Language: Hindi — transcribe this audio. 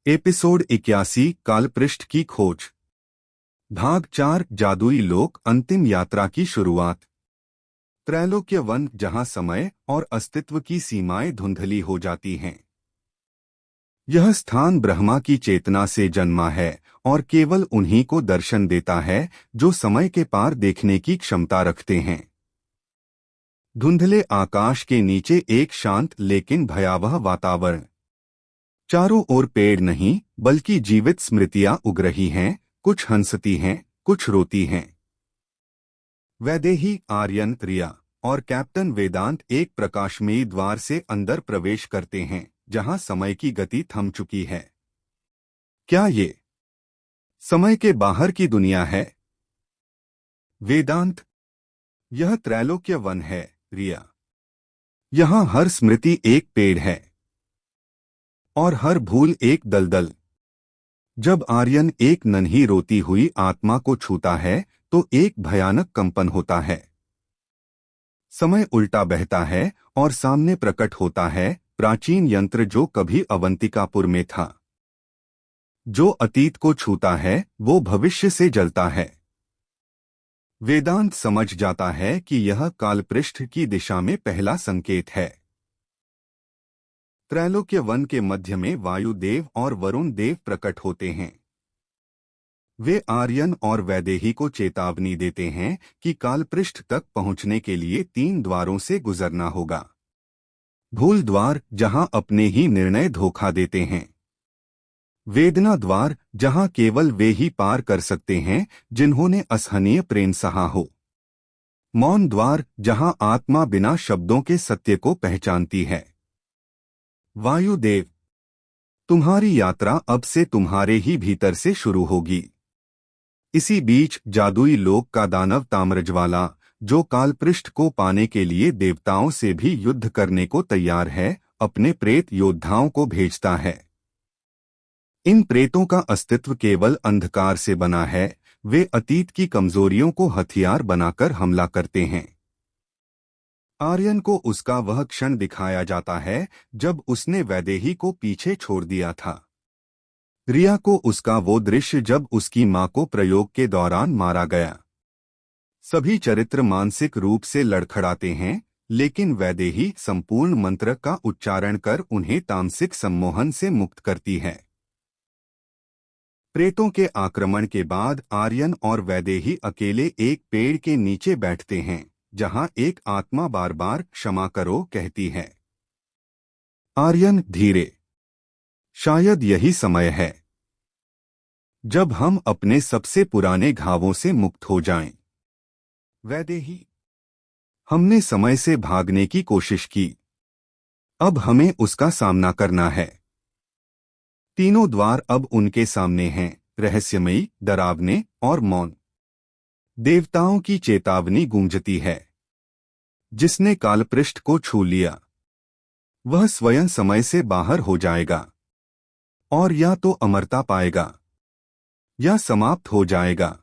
एपिसोड 81 कालपृष्ठ की खोज। भाग 4 जादुई लोक अंतिम यात्रा की शुरुआत। त्रैलोक्य वन, जहां समय और अस्तित्व की सीमाएं धुंधली हो जाती हैं। यह स्थान ब्रह्मा की चेतना से जन्मा है और केवल उन्हीं को दर्शन देता है जो समय के पार देखने की क्षमता रखते हैं। धुंधले आकाश के नीचे एक शांत लेकिन भयावह वातावरण। चारों ओर पेड़ नहीं बल्कि जीवित स्मृतियां उग रही हैं, कुछ हंसती हैं, कुछ रोती हैं। वैदेही, आर्यन, रिया और कैप्टन वेदांत एक प्रकाशमयी द्वार से अंदर प्रवेश करते हैं, जहां समय की गति थम चुकी है। क्या ये समय के बाहर की दुनिया है? वेदांत: यह त्रैलोक्य वन है, रिया। यहाँ हर स्मृति एक पेड़ है और हर भूल एक दलदल। जब आर्यन एक नन्ही रोती हुई आत्मा को छूता है तो एक भयानक कंपन होता है। समय उल्टा बहता है और सामने प्रकट होता है प्राचीन यंत्र जो कभी अवंतिकापुर में था। जो अतीत को छूता है वो भविष्य से जलता है। वेदांत समझ जाता है कि यह कालपृष्ठ की दिशा में पहला संकेत है। त्रैलोक्य वन के मध्य में वायुदेव और वरुण देव प्रकट होते हैं। वे आर्यन और वैदेही को चेतावनी देते हैं कि कालपृष्ठ तक पहुंचने के लिए 3 द्वारों से गुजरना होगा। भूल द्वार, जहां अपने ही निर्णय धोखा देते हैं। वेदना द्वार, जहां केवल वे ही पार कर सकते हैं जिन्होंने असहनीय प्रेम सहा हो। मौन द्वार, जहां आत्मा बिना शब्दों के सत्य को पहचानती है। वायुदेव: तुम्हारी यात्रा अब से तुम्हारे ही भीतर से शुरू होगी। इसी बीच जादुई लोक का दानव ताम्रज्वाला, जो कालपृष्ठ को पाने के लिए देवताओं से भी युद्ध करने को तैयार है, अपने प्रेत योद्धाओं को भेजता है। इन प्रेतों का अस्तित्व केवल अंधकार से बना है। वे अतीत की कमजोरियों को हथियार बनाकर हमला करते हैं। आर्यन को उसका वह क्षण दिखाया जाता है जब उसने वैदेही को पीछे छोड़ दिया था। रिया को उसका वो दृश्य जब उसकी मां को प्रयोग के दौरान मारा गया। सभी चरित्र मानसिक रूप से लड़खड़ाते हैं, लेकिन वैदेही संपूर्ण मंत्र का उच्चारण कर उन्हें तामसिक सम्मोहन से मुक्त करती है। प्रेतों के आक्रमण के बाद आर्यन और वैदेही अकेले एक पेड़ के नीचे बैठते हैं, जहां एक आत्मा बार बार क्षमा करो कहती है। आर्यन: धीरे, शायद यही समय है जब हम अपने सबसे पुराने घावों से मुक्त हो जाएं। वैदेही: हमने समय से भागने की कोशिश की, अब हमें उसका सामना करना है। तीनों द्वार अब उनके सामने हैं, रहस्यमयी, डरावने और मौन। देवताओं की चेतावनी गूंजती है। जिसने कालपृष्ठ को छू लिया वह स्वयं समय से बाहर हो जाएगा और या तो अमरता पाएगा या समाप्त हो जाएगा।